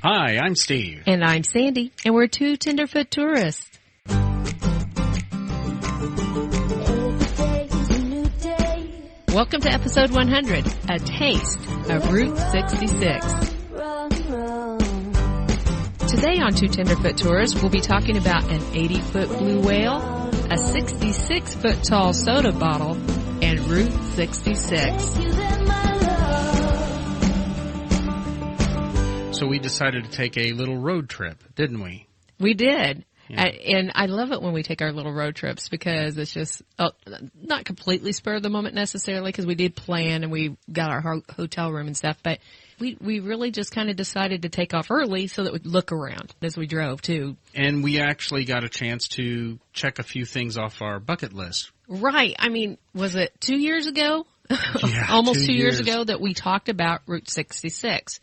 Hi, I'm Steve. And I'm Sandy, and we're two Tenderfoot Tourists. Welcome to episode 100, A Taste of Route 66. Today on Two Tenderfoot Tourists, we'll be talking about an 80-foot blue whale, a 66-foot tall soda bottle, and Route 66. So we decided to take a little road trip, didn't we? We did. Yeah. And I love it when we take our little road trips because it's just not completely spur of the moment necessarily because we did plan and we got our hotel room and stuff, but we really just kind of decided to take off early so that we'd look around as we drove too. And we actually got a chance to check a few things off our bucket list. Right. I mean, was it 2 years ago? Yeah, Almost 2 years ago that we talked about Route 66.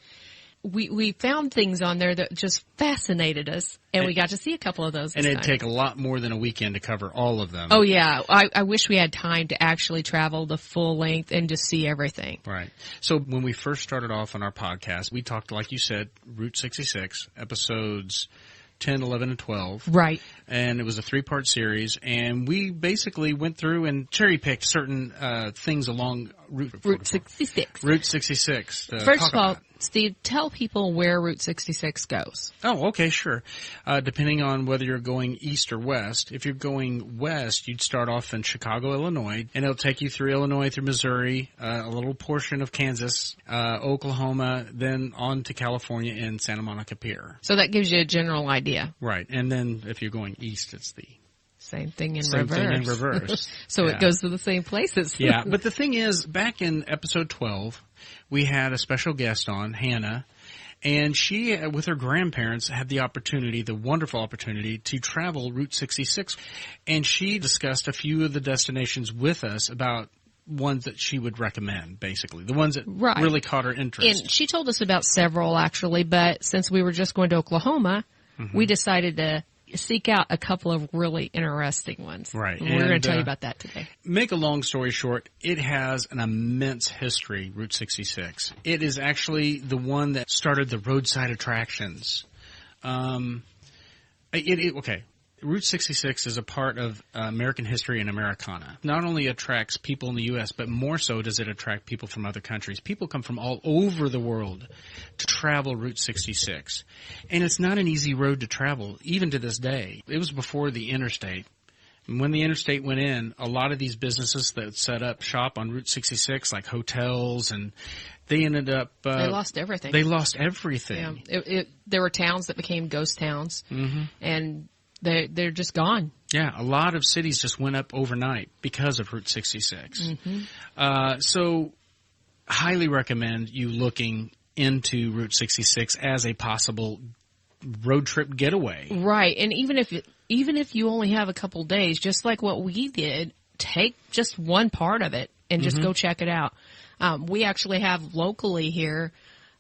We found things on there that just fascinated us, and we got to see a couple of those. And it'd take a lot more than a weekend to cover all of them. Oh, yeah. I wish we had time to actually travel the full length and just see everything. Right. So when we first started off on our podcast, we talked, like you said, Route 66, episodes 10, 11, and 12. Right. And it was a 3-part series, and we basically went through and cherry-picked certain things along Route 66. Route 66. First of all, Steve, tell people where Route 66 goes. Oh, okay, sure. Depending on whether you're going east or west. If you're going west, you'd start off in Chicago, Illinois, and it'll take you through Illinois, through Missouri, a little portion of Kansas, Oklahoma, then on to California and Santa Monica Pier. So that gives you a general idea. Right. And then if you're going east, it's the same thing in same reverse. Thing in reverse. So yeah. It goes to the same places. Yeah, but the thing is, back in episode 12, we had a special guest on, Hannah, and she, with her grandparents, had the opportunity, the wonderful opportunity, to travel Route 66. And she discussed a few of the destinations with us about ones that she would recommend, basically. The ones that really caught her interest. And she told us about several, actually, but since we were just going to Oklahoma, we decided to seek out a couple of really interesting ones. Right. And we're going to tell you about that today. Make a long story short, it has an immense history, Route 66. It is actually the one that started the roadside attractions. Okay. Route 66 is a part of American history and Americana. Not only attracts people in the U.S., but more so does it attract people from other countries. People come from all over the world to travel Route 66. And it's not an easy road to travel, even to this day. It was before the interstate. And when the interstate went in, a lot of these businesses that set up shop on Route 66, like hotels, and they ended up... they lost everything. They lost everything. Yeah. There were towns that became ghost towns, and... They're just gone. Yeah, a lot of cities just went up overnight because of Route 66. So highly recommend you looking into Route 66 as a possible road trip getaway. Right, and even if you only have a couple days, just like what we did, take just one part of it and just go check it out. We actually have locally here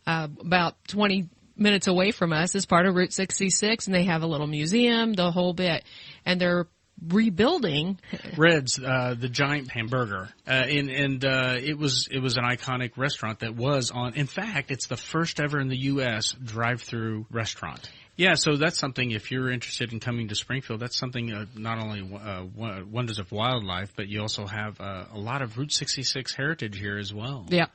about 20 minutes away from us is part of Route 66, and they have a little museum, the whole bit, and they're rebuilding Red's, the giant hamburger, and it was an iconic restaurant that was on. In fact, it's the first ever in the U.S. drive-through restaurant. Yeah, so that's something, if you're interested in coming to Springfield, that's something not only wonders of wildlife, but you also have a lot of Route 66 heritage here as well. Yeah,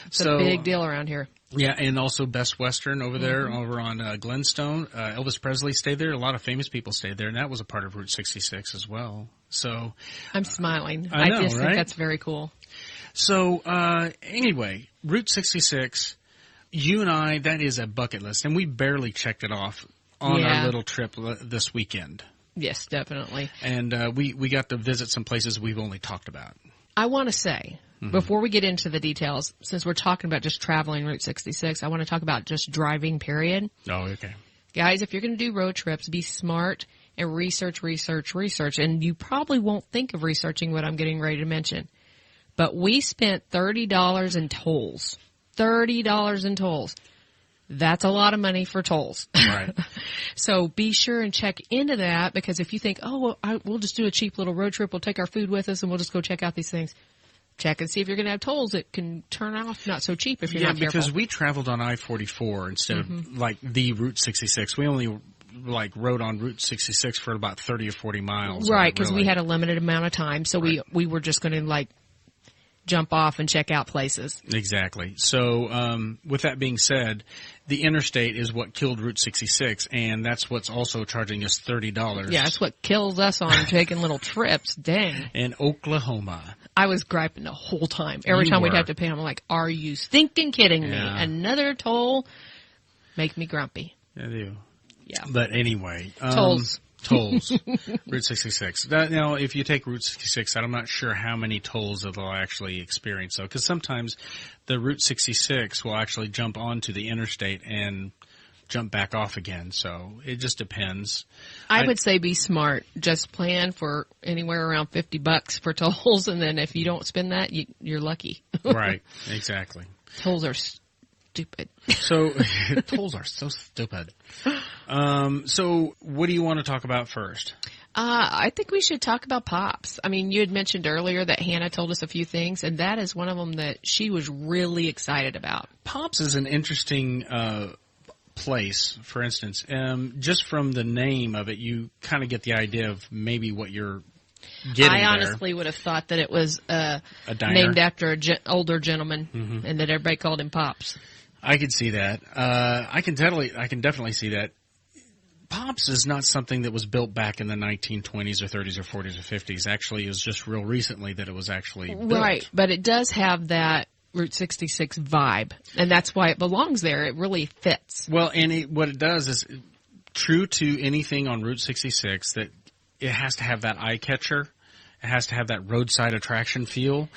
it's a big deal around here. Yeah, and also Best Western over there, over on Glenstone. Elvis Presley stayed there. A lot of famous people stayed there, and that was a part of Route 66 as well. So I'm smiling. I know, just right? think that's very cool. So anyway, Route 66, you and I, that is a bucket list, and we barely checked it off on our little trip this weekend. Yes, definitely. And we got to visit some places we've only talked about. I want to say, before we get into the details, since we're talking about just traveling Route 66, I want to talk about just driving, period. Oh, okay. Guys, if you're going to do road trips, be smart and research. And you probably won't think of researching what I'm getting ready to mention. But we spent $30 in tolls. $30 in tolls. That's a lot of money for tolls. Right. So be sure and check into that, because if you think, we'll just do a cheap little road trip, we'll take our food with us and we'll just go check out these things. check and see if you're going to have tolls. It can turn out not so cheap if you're not careful. Because we traveled on I-44 instead of like the Route 66. We only like rode on Route 66 for about 30 or 40 miles. Right, because we had a limited amount of time, so we were just going to like jump off and check out places. Exactly. So with that being said, the interstate is what killed Route 66, and that's what's also charging us $30. Yeah, that's what kills us on taking little trips. Dang. In Oklahoma. I was griping the whole time. Every time we'd have to pay, I'm like, are you stinking kidding me? Another toll? Make me grumpy. I do. Yeah. But anyway. Tolls. Route 66. Now, if you take Route 66, I'm not sure how many tolls that they'll actually experience, though, because sometimes the Route 66 will actually jump onto the interstate and jump back off again. So it just depends. I would say be smart. Just plan for anywhere around $50 for tolls, and then if you don't spend that, you're lucky. Right. Exactly. Tolls are stupid. So tolls are so stupid. So what do you want to talk about first? I think we should talk about Pops. I mean, you had mentioned earlier that Hannah told us a few things, and that is one of them that she was really excited about. Pops is an interesting place, for instance. Just from the name of it, you kind of get the idea of maybe what you're getting I honestly would have thought that it was a diner named after an older gentleman, and that everybody called him Pops. I could see that. I can definitely see that. Pops is not something that was built back in the 1920s or 30s or 40s or 50s. Actually, it was just real recently that it was actually built. Right, but it does have that Route 66 vibe, and that's why it belongs there. It really fits. Well, and what it does is true to anything on Route 66 that it has to have that eye catcher. It has to have that roadside attraction feel.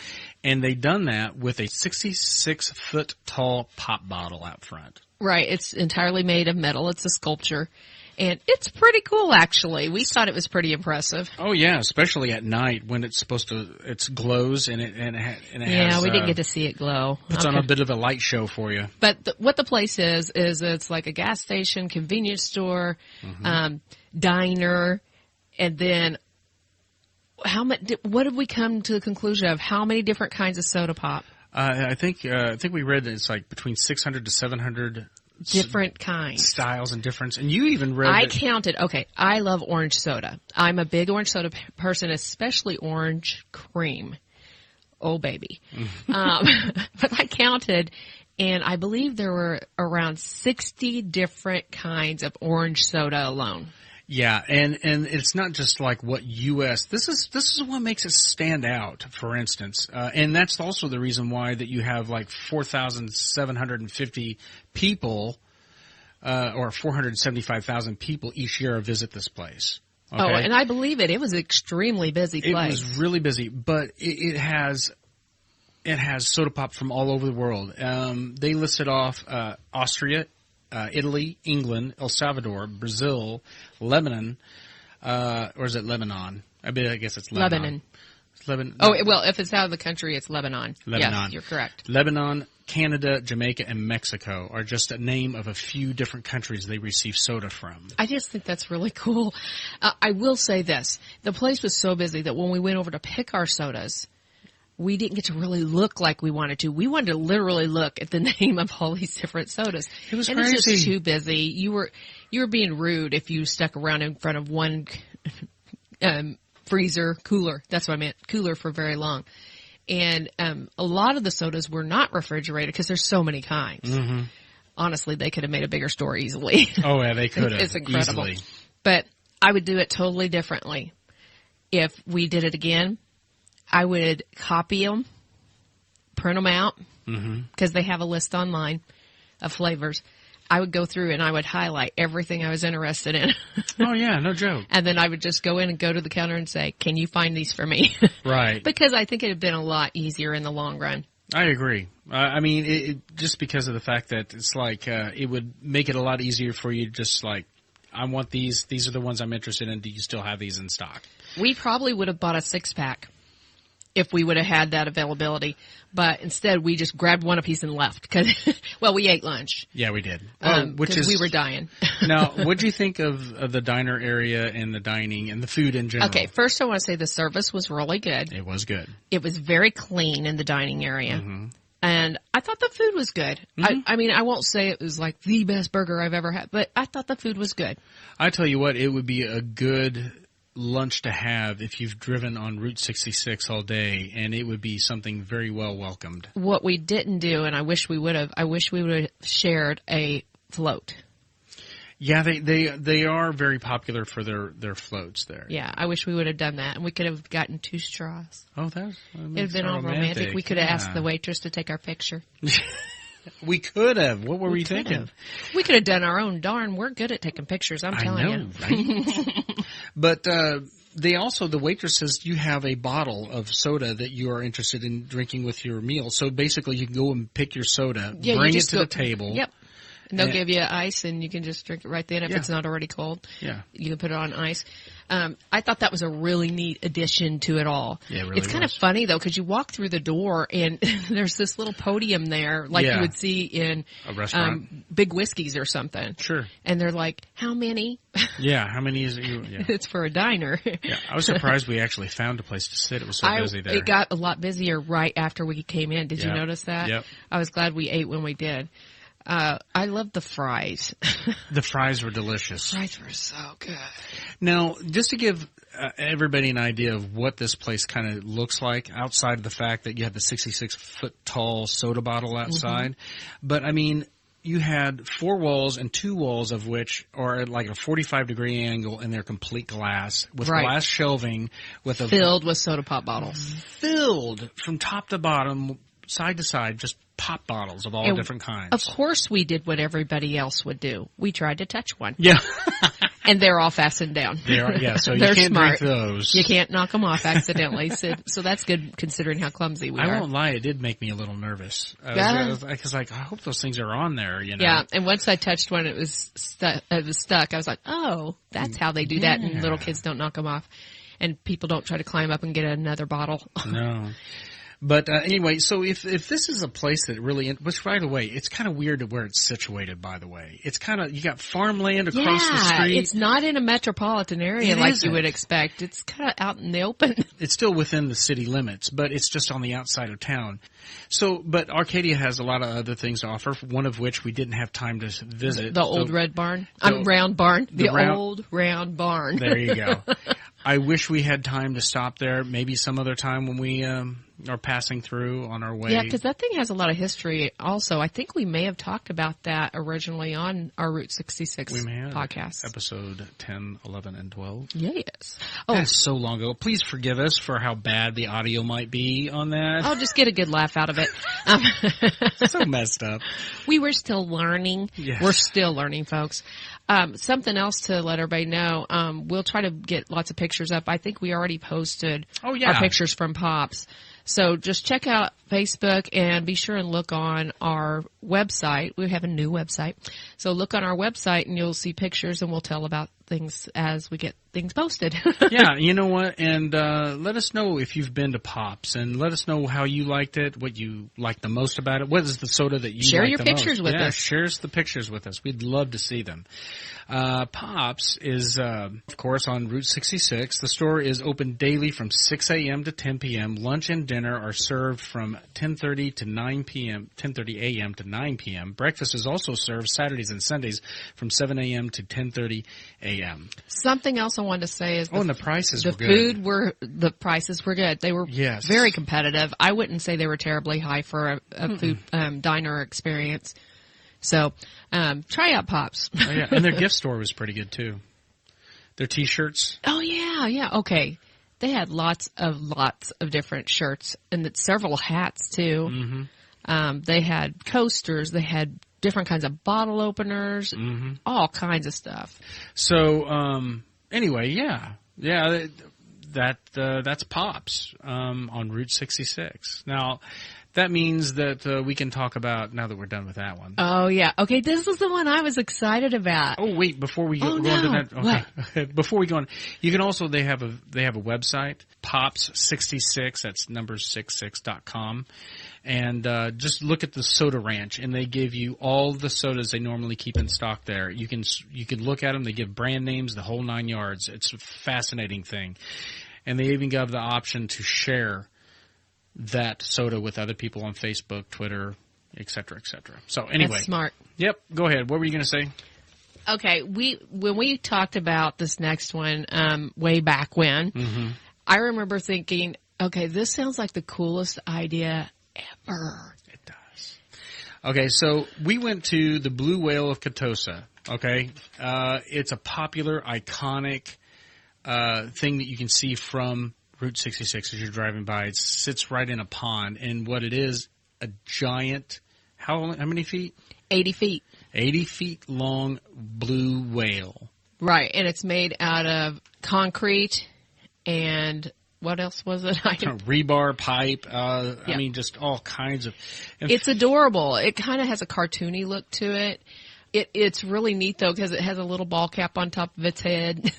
And they done that with a 66-foot tall pop bottle out front. Right. It's entirely made of metal. It's a sculpture. And it's pretty cool, actually. We thought it was pretty impressive. Oh, yeah, especially at night when it's it glows and it has... we didn't get to see it glow. Puts on a bit of a light show for you. But what the place is it's like a gas station, convenience store, diner, and then... what did we come to the conclusion of? How many different kinds of soda pop? I think we read that it's like between 600 to 700 different kinds, styles, and difference. And you even read. I counted. Okay, I love orange soda. I'm a big orange soda person, especially orange cream. Oh baby! But I counted, and I believe there were around 60 different kinds of orange soda alone. Yeah, and it's not just like what U.S. This is what makes it stand out. For instance, and that's also the reason why that you have like 4,750 people, or 475,000 people each year visit this place. Okay? Oh, and I believe it. It was an extremely busy place. It was really busy, but it has soda pop from all over the world. They listed off Austria, Italy, England, El Salvador, Brazil, Lebanon, or is it Lebanon? I guess it's Lebanon. Lebanon. Oh, well, if it's out of the country, it's Lebanon. Lebanon. Yes, you're correct. Lebanon, Canada, Jamaica, and Mexico are just a name of a few different countries they receive soda from. I just think that's really cool. I will say this. The place was so busy that when we went over to pick our sodas, we didn't get to really look like we wanted to. We wanted to literally look at the name of all these different sodas. It was crazy. It's just too busy. You were being rude if you stuck around in front of one cooler. That's what I meant, cooler for very long. And a lot of the sodas were not refrigerated because there's so many kinds. Mm-hmm. Honestly, they could have made a bigger store easily. Oh, yeah, they could have. It's incredible. Easily. But I would do it totally differently. If we did it again, I would copy them, print them out, because they have a list online of flavors. I would go through and I would highlight everything I was interested in. Oh, yeah, no joke. And then I would just go in and go to the counter and say, can you find these for me? Right. Because I think it would have been a lot easier in the long run. I agree. I mean, it just because of the fact that it's like it would make it a lot easier for you just like, I want these. These are the ones I'm interested in. Do you still have these in stock? We probably would have bought a 6-pack. if we would have had that availability. But instead, we just grabbed one apiece and left because, well, we ate lunch. Yeah, we did. We were dying. Now, what do you think of the diner area and the dining and the food in general? Okay, first I want to say the service was really good. It was good. It was very clean in the dining area. Mm-hmm. And I thought the food was good. Mm-hmm. I mean, I won't say it was like the best burger I've ever had, but I thought the food was good. I tell you what, it would be a good lunch to have if you've driven on Route 66 all day, and it would be something very well welcomed. What we didn't do, and I wish we would have shared a float. Yeah, they are very popular for their floats there. Yeah, I wish we would have done that, and we could have gotten 2 straws. Oh, It would have been all romantic. We could have asked the waitress to take our picture. We could have. What were we thinking? We could have done our own. Darn, we're good at taking pictures. I'm telling you. Right? But the waitress says you have a bottle of soda that you are interested in drinking with your meal. So basically, you can go and pick your soda, bring it to the table. Yep. And they'll give you ice, and you can just drink it right then if it's not already cold. Yeah. You can put it on ice. I thought that was a really neat addition to it all. Yeah, it really It's kind of funny, though, because you walk through the door, and there's this little podium there, like you would see in a restaurant. Big Whiskeys or something. Sure. And they're like, how many? Yeah, how many is it? Yeah. It's for a diner. Yeah, I was surprised we actually found a place to sit. It was so busy there. It got a lot busier right after we came in. Did you notice that? Yep. I was glad we ate when we did. I love the fries. The fries were delicious. Fries were so good. Now, just to give everybody an idea of what this place kind of looks like, outside of the fact that you have the 66-foot tall soda bottle outside, but I mean, you had 4 walls, and 2 walls of which are at like a 45-degree angle, and they're complete glass with glass shelving filled with soda pop bottles, filled from top to bottom, side to side, just pop bottles of all different kinds. Of course we did what everybody else would do. We tried to touch one. Yeah. And they're all fastened down. They are, yeah, so you They're can't smart. drink those. You can't knock them off accidentally. So that's good considering how clumsy we are. I won't lie, it did make me a little nervous. I was like, I hope those things are on there, you know. Yeah, and once I touched one, it was stuck. I was like, oh, that's how they do that, and little kids don't knock them off. And people don't try to climb up and get another bottle. No. But anyway, so if this is a place that really, which by the way, it's kind of weird where it's situated. By the way, it's kind of, you got farmland across the street. It's not in a metropolitan area you would expect. It's kind of out in the open. It's still within the city limits, but it's just on the outside of town. So, but Arcadia has a lot of other things to offer. One of which we didn't have time to visit. The old red barn, round barn. The old round barn. There you go. I wish we had time to stop there. Maybe some other time when we are passing through on our way. Yeah, because that thing has a lot of history also. I think we may have talked about that originally on our Route 66 podcast. Episode 10, 11, and 12. Yes. Oh, that's so long ago. Please forgive us for how bad the audio might be on that. I'll just get a good laugh out of it. So messed up. We were still learning. Yes. We're still learning, folks. Something else to let everybody know, we'll try to get lots of pictures up. I think we already posted our pictures from Pops. So just check out Facebook and be sure and look on our website. We have a new website. So look on our website and you'll see pictures, and we'll tell about things as we get things posted. Yeah, you know what? And let us know if you've been to Pops, and let us know how you liked it, what you liked the most about it. What is the soda that you share liked your the pictures most? with us. Share the pictures with us. We'd love to see them. Pops is, of course, on Route 66. The store is open daily from 6 a.m. to 10 p.m. Lunch and dinner are served from 10:30 to 9 p.m. 10:30 a.m. to 9 p.m. Breakfast is also served Saturdays and Sundays from 7 a.m. to 10:30 a.m. Something else I wanted to say is and the prices were good. The prices were good. They were very competitive. I wouldn't say they were terribly high for a food diner experience. So, try out Pops. Oh, yeah. And their gift store was pretty good too. Their T-shirts. Oh yeah. Okay. They had lots of different shirts and several hats too. Mm-hmm. They had coasters. They had different kinds of bottle openers, all kinds of stuff. So, anyway, that's Pops, on Route 66. Now, that means that we can talk about, now that we're done with that one. Oh, yeah. Okay, this is the one I was excited about. Oh, wait, before we go into that. Okay. Before we go on, you can also, they have a website, pops66, that's number66.com. And just look at the soda ranch, and they give you all the sodas they normally keep in stock there. You can look at them. They give brand names, the whole 9 yards. It's a fascinating thing. And they even give the option to share that soda with other people on Facebook, Twitter, et cetera, et cetera. So anyway. That's smart. Yep. Go ahead. What were you going to say? Okay. When we talked about this next one way back when, I remember thinking, okay, this sounds like the coolest idea ever. It does. Okay, so we went to the Blue Whale of Catoosa. Okay, it's a popular, iconic thing that you can see from Route 66 as you're driving by. It sits right in a pond, and what it is, a giant. How many feet? 80 feet. 80 feet long blue whale. Right, and it's made out of concrete and. What else was it? Rebar, pipe, I mean, just all kinds of... It's adorable. It kind of has a cartoony look to it. It's really neat, though, because it has a little ball cap on top of its head.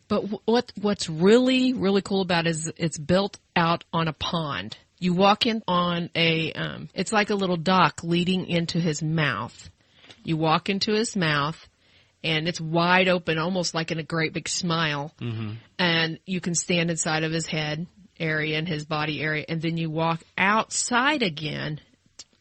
But what's really, really cool about it is it's built out on a pond. You walk in on it's like a little dock leading into his mouth. You walk into his mouth. And it's wide open, almost like in a great big smile. Mm-hmm. And you can stand inside of his head area and his body area. And then you walk outside again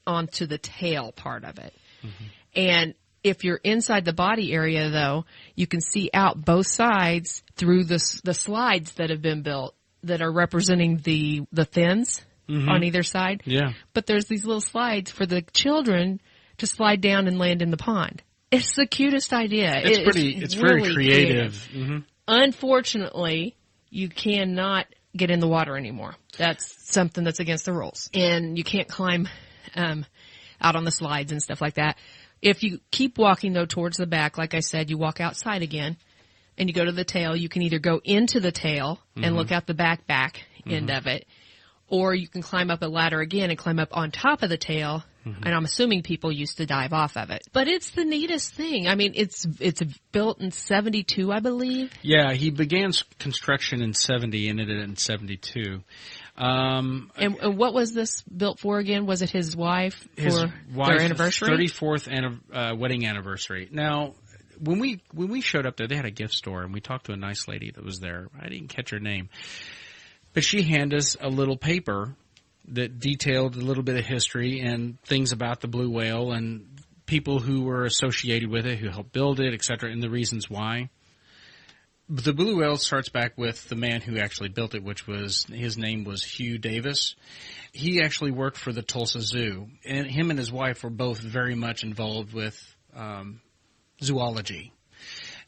onto the tail part of it. Mm-hmm. And if you're inside the body area, though, you can see out both sides through the slides that have been built that are representing the fins on either side. Yeah. But there's these little slides for the children to slide down and land in the pond. It's the cutest idea. It's really very creative. Mm-hmm. Unfortunately, you cannot get in the water anymore. That's something that's against the rules. And you can't climb out on the slides and stuff like that. If you keep walking, though, towards the back, like I said, you walk outside again, and you go to the tail. You can either go into the tail and look out the back end of it, or you can climb up a ladder again and climb up on top of the tail. Mm-hmm. And I'm assuming people used to dive off of it. But it's the neatest thing. I mean, it's built in 72, I believe. Yeah, he began construction in 70 and ended it in 72. And what was this built for again? Was it his wife for their anniversary? 34th wedding anniversary. Now, when we showed up there, they had a gift store, and we talked to a nice lady that was there. I didn't catch her name. But she handed us a little paper that detailed a little bit of history and things about the blue whale and people who were associated with it, who helped build it, etc., and the reasons why. The blue whale starts back with the man who actually built it, his name was Hugh Davis. He actually worked for the Tulsa Zoo, and him and his wife were both very much involved with zoology.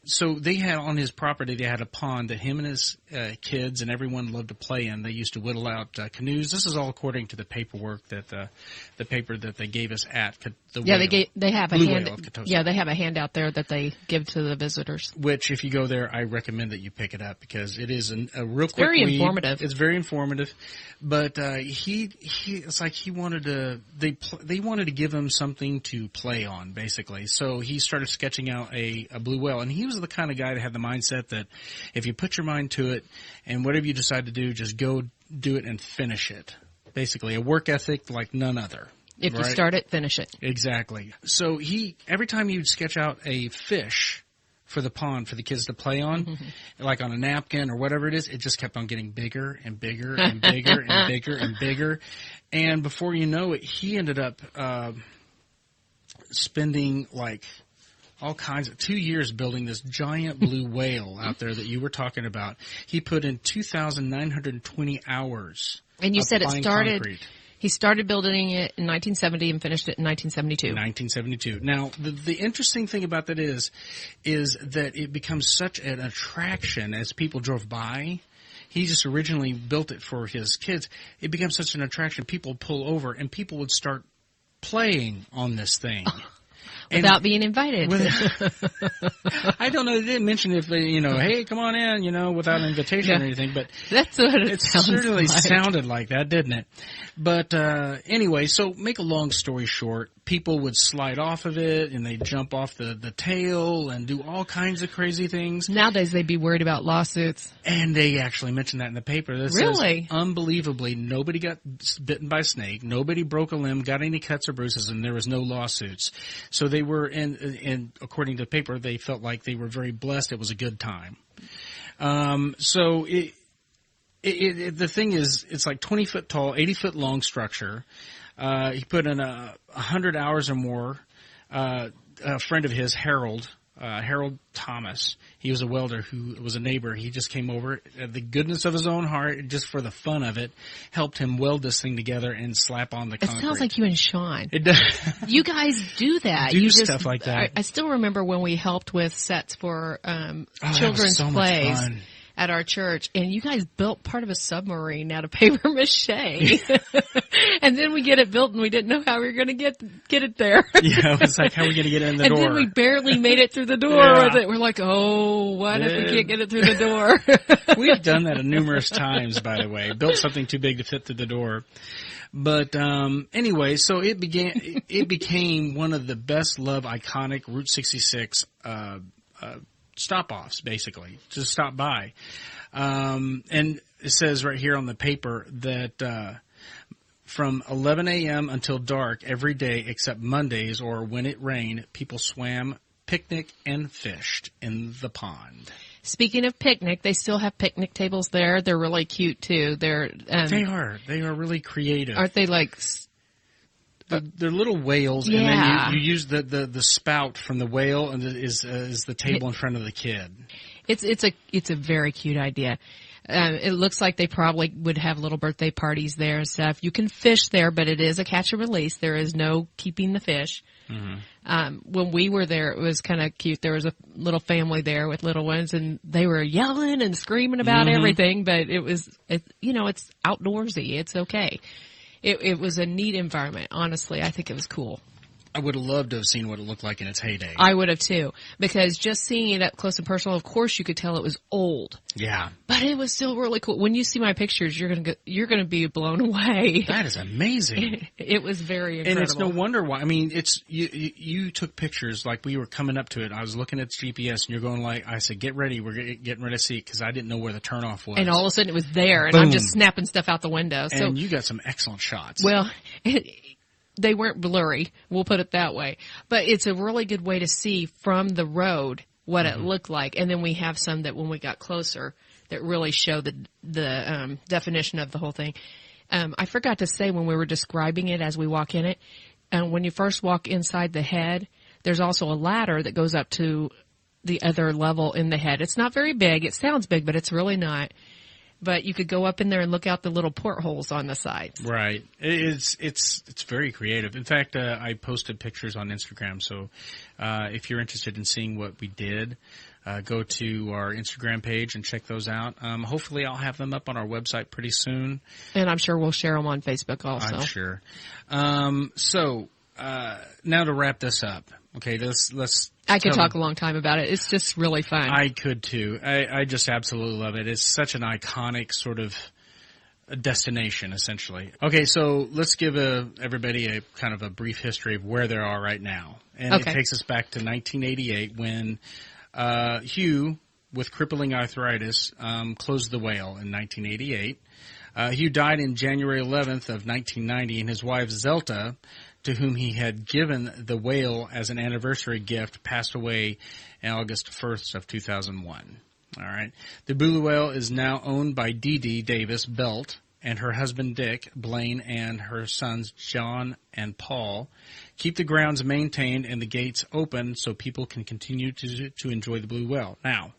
So they had on his property, they had a pond that him and his kids and everyone loved to play in. They used to whittle out canoes. This is all according to the paperwork that the paper that they gave us at the they have Blue Whale of Catoosa. Yeah, they have a handout there that they give to the visitors. Which, if you go there, I recommend that you pick it up because it is a real quick very read. Informative. It's very informative, but it's like he wanted to. They wanted to give him something to play on, basically. So he started sketching out a blue whale, and he was the kind of guy that had the mindset that if you put your mind to it and whatever you decide to do, just go do it and finish it. Basically, a work ethic like none other. If you start it, finish it. Exactly. So every time he would sketch out a fish for the pond for the kids to play on, like on a napkin or whatever it is, it just kept on getting bigger and bigger and bigger and bigger and bigger. And before you know it, he ended up spending like all kinds of 2 years building this giant blue whale out there that you were talking about. He put in 2,920 hours. And you said it started. Concrete. He started building it in 1970 and finished it in 1972. 1972. Now, the interesting thing about that is that it becomes such an attraction as people drove by. He just originally built it for his kids. It becomes such an attraction. People pull over, and people would start playing on this thing. Without being invited. I don't know. They didn't mention if they, hey, come on in, without an invitation or anything. But that's what it certainly like. sounded like that, didn't it? But anyway, so make a long story short, people would slide off of it and they'd jump off the tail and do all kinds of crazy things. Nowadays, they'd be worried about lawsuits. And they actually mentioned that in the paper. That really? Says, unbelievably, nobody got bitten by a snake. Nobody broke a limb, got any cuts or bruises, and there was no lawsuits. So they were, and according to the paper, they felt like they were very blessed. It was a good time. So the thing is, it's like 20 foot tall, 80 foot long structure. He put in 100 hours or more. A friend of his, Harold Thomas, he was a welder who was a neighbor. He just came over, the goodness of his own heart, just for the fun of it, helped him weld this thing together and slap on the concrete. It sounds like you and Sean. It does. You guys do that. Do stuff like that. I still remember when we helped with sets for children's so plays. Much fun. At our church, and you guys built part of a submarine out of paper mache. And then we get it built, and we didn't know how we were going to get it there. Yeah, it was like, how are we going to get it in the door? And then we barely made it through the door with it. We're like, oh, what if we can't get it through the door? We've done that numerous times, by the way. Built something too big to fit through the door. But anyway, so it became one of the best loved iconic Route 66 stop-offs, basically, to stop by. And it says right here on the paper that from 11 a.m. until dark every day except Mondays or when it rained, people swam, picnicked, and fished in the pond. Speaking of picnic, they still have picnic tables there. They're really cute, too. They are really creative. Aren't they like... They're little whales, yeah. And then you use the spout from the whale, and is the table in front of the kid. It's a very cute idea. It looks like they probably would have little birthday parties there and stuff. You can fish there, but it is a catch and release. There is no keeping the fish. Mm-hmm. When we were there, it was kind of cute. There was a little family there with little ones, and they were yelling and screaming about everything. But it's outdoorsy. It's okay. It was a neat environment. Honestly, I think it was cool. I would have loved to have seen what it looked like in its heyday. I would have too, because just seeing it up close and personal, of course you could tell it was old. Yeah. But it was still really cool. When you see my pictures, you're gonna be blown away. That is amazing. It was very incredible. And it's no wonder why. I mean, you took pictures like we were coming up to it. I was looking at the GPS, and you're going like, I said, get ready. We're getting ready to see it, because I didn't know where the turnoff was. And all of a sudden it was there, and Boom. I'm just snapping stuff out the window. So, and you got some excellent shots. Well, they weren't blurry, we'll put it that way. But it's a really good way to see from the road what it looked like. And then we have some that when we got closer that really show the definition of the whole thing. I forgot to say when we were describing it as we walk in it, when you first walk inside the head, there's also a ladder that goes up to the other level in the head. It's not very big. It sounds big, but it's really not. But you could go up in there and look out the little portholes on the sides. Right. It's very creative. In fact, I posted pictures on Instagram. So if you're interested in seeing what we did, go to our Instagram page and check those out. Hopefully I'll have them up on our website pretty soon. And I'm sure we'll share them on Facebook also. I'm sure. So now to wrap this up. Okay, let's. I could talk a long time about it. It's just really fun. I could too. I just absolutely love it. It's such an iconic sort of destination, essentially. Okay, so let's give everybody a kind of a brief history of where they are right now. And It takes us back to 1988 when Hugh, with crippling arthritis, closed the whale in 1988. Hugh died in January 11th of 1990, and his wife Zelta, to whom he had given the whale as an anniversary gift, passed away on August 1st of 2001. All right. The Blue Whale is now owned by Dee Dee Davis Belt and her husband Dick Blaine and her sons John and Paul. Keep the grounds maintained and the gates open so people can continue to enjoy the Blue Whale. Now,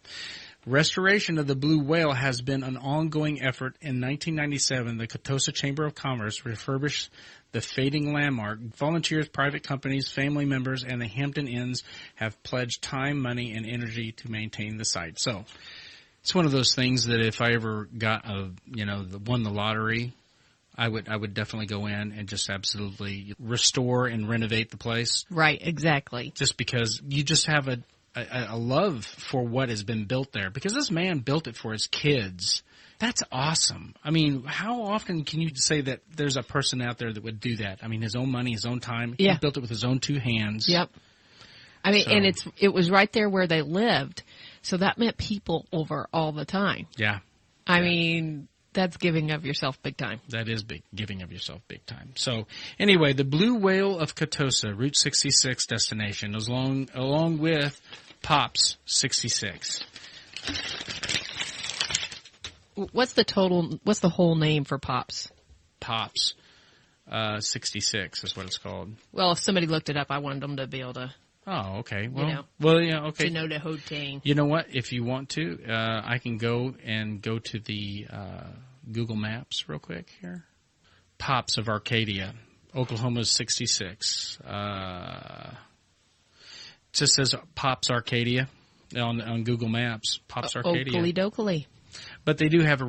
restoration of the Blue Whale has been an ongoing effort. In 1997, the Catoosa Chamber of Commerce refurbished the fading landmark. Volunteers, private companies, family members, and the Hampton Inns have pledged time, money, and energy to maintain the site. So it's one of those things that if I ever got won the lottery, I would definitely go in and just absolutely restore and renovate the place. Right, exactly. Just because you just have a love for what has been built there. Because this man built it for his kids. That's awesome. I mean, how often can you say that there's a person out there that would do that? I mean, his own money, his own time. Yeah. He built it with his own 2 hands. Yep. I mean, So- and it was right there where they lived. So that meant people over all the time. Yeah. I mean, that's giving of yourself big time. That is giving of yourself big time. So anyway, the Blue Whale of Catoosa, Route 66 destination, along with Pops 66. What's the whole name for Pops? Pops 66 is what it's called. Well, if somebody looked it up, I wanted them to be able to, Oh, okay. Well, know. Okay. to know the whole thing. You know what? If you want to, I can go to the Google Maps real quick here. Pops of Arcadia, Oklahoma's 66. It just says Pops Arcadia on Google Maps. Pops Arcadia. Oakley dokley. But they do have a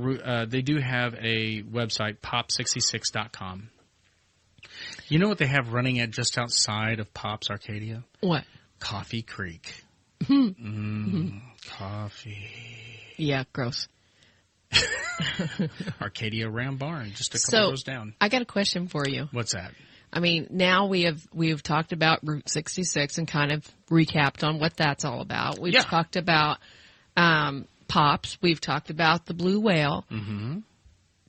website, pop66.com. You know what they have running at just outside of Pops Arcadia? What? Coffee Creek. Coffee. Yeah, gross. Arcadia Ram Barn, just a couple rows down. I got a question for you. What's that? I mean, now we have talked about Route 66 and kind of recapped on what that's all about. We've talked about Pops. We've talked about the Blue Whale. Mm-hmm.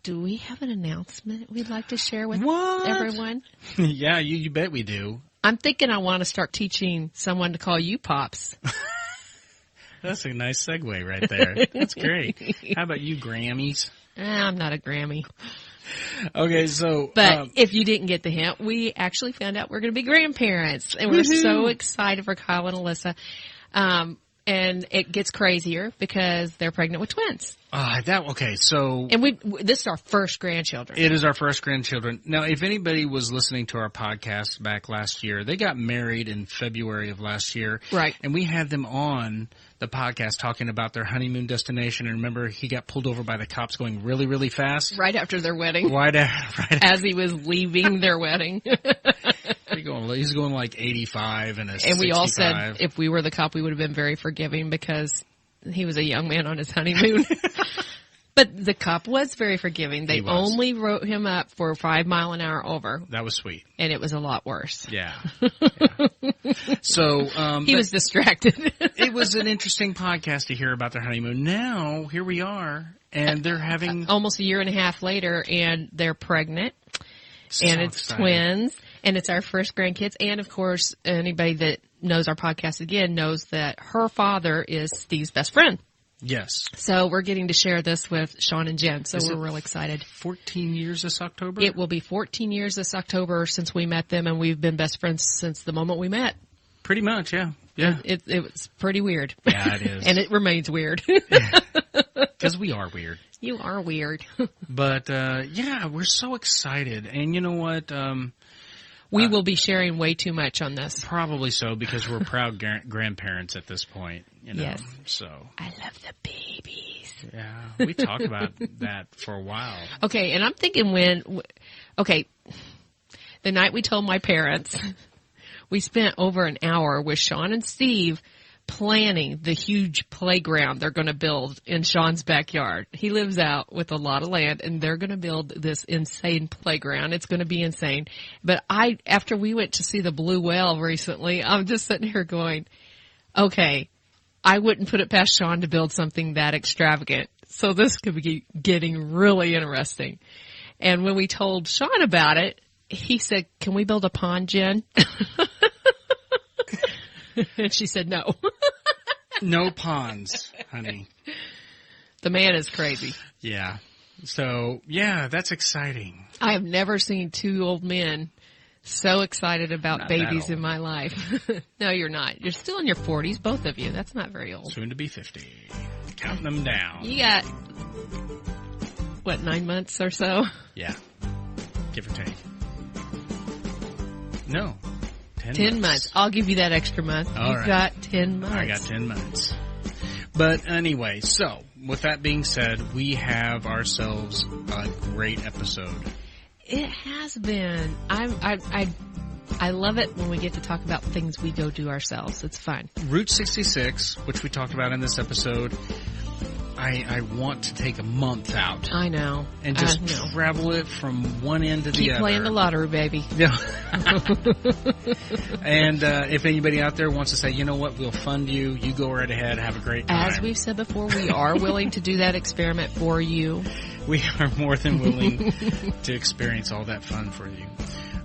Do we have an announcement we'd like to share with everyone? Yeah, you bet we do. I'm thinking I want to start teaching someone to call you Pops. That's a nice segue right there. That's great. How about you, Grammys? I'm not a Grammy. Okay, so... But if you didn't get the hint, we actually found out we're going to be grandparents. And we're so excited for Kyle and Alyssa. And it gets crazier because they're pregnant with twins. So... And this is our first grandchildren. It is our first grandchildren. Now, if anybody was listening to our podcast back last year, they got married in February of last year. Right. And we had them on the podcast talking about their honeymoon destination. And remember, he got pulled over by the cops going really, really fast. Right after their wedding. Right as he was leaving their wedding. He's going like 85 and a 65. And we all said if we were the cop, we would have been very forgiving because he was a young man on his honeymoon. But the cop was very forgiving. They only wrote him up for 5 mile an hour over. That was sweet. And it was a lot worse. Yeah. So he was distracted. It was an interesting podcast to hear about their honeymoon. Now, here we are, and they're having... almost a year and a half later, and they're pregnant. And it's twins. And it's our first grandkids. And, of course, anybody that knows our podcast again knows that her father is Steve's best friend. Yes. So we're getting to share this with Sean and Jen. So we're really excited. 14 years this October? It will be 14 years this October since we met them, and we've been best friends since the moment we met. Pretty much, yeah. Yeah. It was pretty weird. Yeah, it is. And it remains weird. Because we are weird. You are weird. But, we're so excited. And you know what? We will be sharing way too much on this. Probably so, because we're proud grandparents at this point. You know, yes. So I love the babies. Yeah, we talked about that for a while. Okay, and I'm thinking the night we told my parents, we spent over an hour with Sean and Steve planning the huge playground they're going to build in Sean's backyard. He lives out with a lot of land, and they're going to build this insane playground. It's going to be insane. But after we went to see the Blue Whale recently, I'm just sitting here going, okay, I wouldn't put it past Sean to build something that extravagant. So this could be getting really interesting. And when we told Sean about it, he said, can we build a pond, Jen? And she said no. No ponds, honey. The man is crazy. Yeah. So, yeah, that's exciting. I have never seen two old men so excited about Not babies in my life. No, you're not. You're still in your 40s, both of you. That's not very old. Soon to be 50. Counting them down. You got, 9 months or so? Yeah. Give or take. No. 10 months. I'll give you that extra month. You've got 10 months. I got 10 months. But anyway, so with that being said, we have ourselves a great episode. It has been. I love it when we get to talk about things we go do ourselves. It's fun. Route 66, which we talked about in this episode, I want to take a month out. I know. And just travel it from one end to the other. Keep playing the lottery, baby. Yeah. And if anybody out there wants to say, you know what, we'll fund you, you go right ahead, have a great time. As we've said before, we are willing to do that experiment for you. We are more than willing to experience all that fun for you.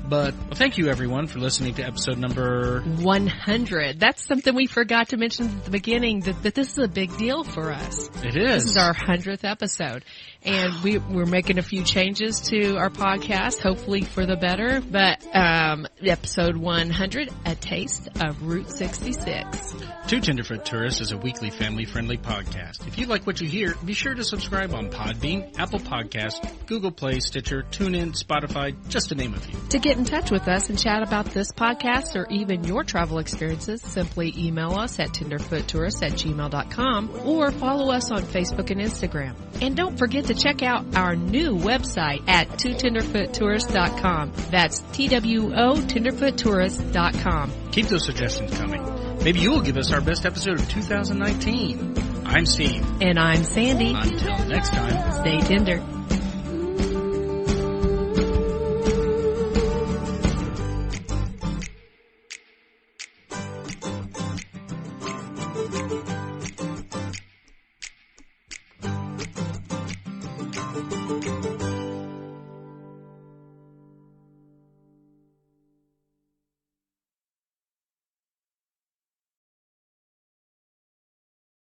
But thank you, everyone, for listening to episode number 100. That's something we forgot to mention at the beginning, that this is a big deal for us. It is. This is our 100th episode. And we're making a few changes to our podcast, hopefully for the better. But episode 100, A Taste of Route 66. Two Tenderfoot Tourists is a weekly family-friendly podcast. If you like what you hear, be sure to subscribe on Podbean, Apple Podcasts, Google Play, Stitcher, TuneIn, Spotify, just to name a few. To get in touch with us and chat about this podcast or even your travel experiences, simply email us at tenderfoottourists@gmail.com or follow us on Facebook and Instagram. And don't forget to check out our new website at tenderfoottourists.com. That's TWO tenderfoottourists.com. Keep those suggestions coming. Maybe you will give us our best episode of 2019. I'm Steve. And I'm Sandy. Until next time, stay tender.